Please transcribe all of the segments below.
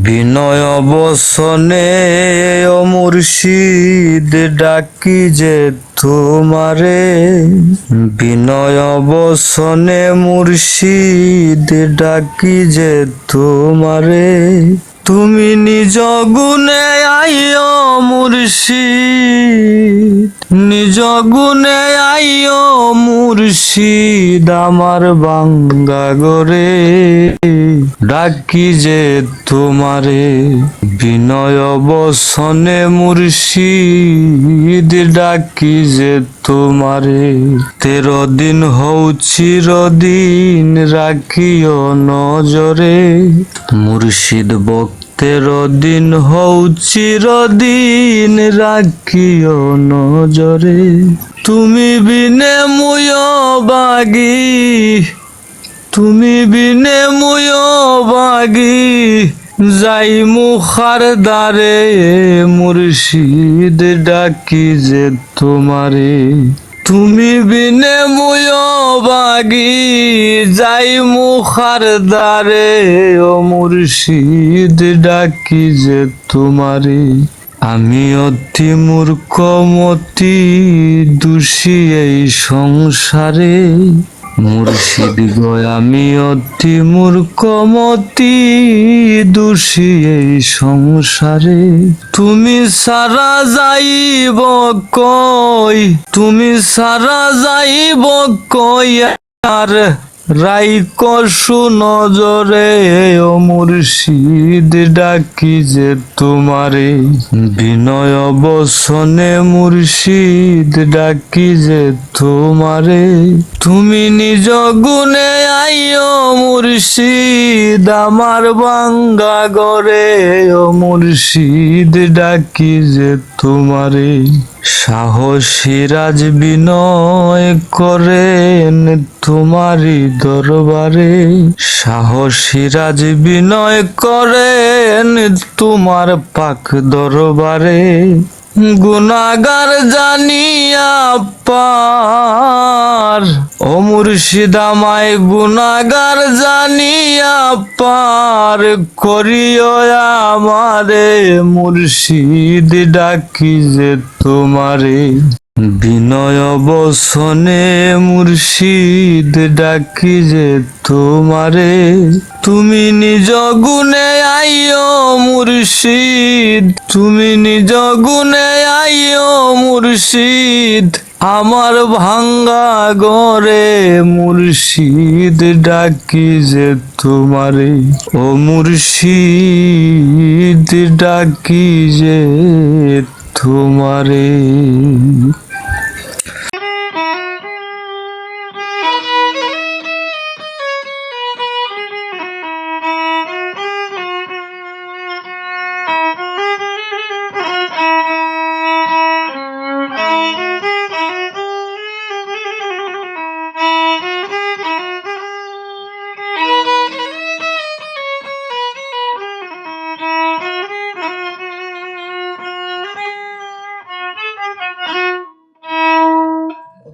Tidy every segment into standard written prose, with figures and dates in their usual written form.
বিনয় বসনে ও মুর্শিদ ডাকি যে তোমারে, বিনয় বসনে মুর্শিদ ডাকি যে তোমারে। তুমি নিজ গুণে আইও মুর্শিদ, নিজ গুণে আইও মুর্শিদ আমার বাঙ্গা গরে ডাকি যে তোমারে। বিনয় বসনে মুর্শিদ ডাকি যে তোমারে। 13 দিন হউ চিরদিন রাখিও নজরে, মুর্শিদ 13 দিন হউ চিরদিন রাখিও নজরে। তুমি বিনে মুয় বাগি, তুমি বিনে মুয় বাগি যাই মুখার দ্বারে, মুর্শিদ ডাকি যে তোমারে। তুমি বিনে মুয় বাগি যাই মুখার দ্বারে, ও মুর্শিদ ডাকি যে তোমারে। আমি অতি মূর্খমতি দোষী এই সংসারে, মুর্শিদ গো আমি অতি মূর্খমতি দোষী এই সংসারে। তুমি সারা যাইব কই, তুমি সারা যাইব কই আর রাইক সুনজরে, ও মুর্শিদ ডাকি যে তোমারে। বিনয় বসনে মুর্শিদ ডাকি যে তোমারে। তুমি নিজ গুণে আইও মুর্শিদ আমার বাঙ্গা গরে, ও মুর্শিদ ডাকি যে তোমারে। সাহসী রাজ বিনয় করেন তোমারি দরবারে, সাহসী রাজ বিনয় করেন তোমার পাক দরবারে। গুনাগার জানিয়া পার, ও মুর্শিদ আমায় গুনাগার জানিয়া পার করিও আমারে, মুর্শিদ ডাকি যে তোমারে। বিনয় বসনে মুর্শিদ ডাকি যে তোমারে। তুমি নিজ গুণে আইও মুর্শিদ, তুমি নিজ গুণে আইও মুর্শিদ আমার ভাঙ্গা গরে, মুর্শিদ ডাকি যে তোমারে। ও মুর্শিদ ডাকি যে তোমারে।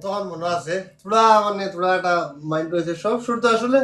তখন মনে আছে থোড়া, মানে থোড়া একটা মাইন্ড রয়েছে সব শুরু তো আসলে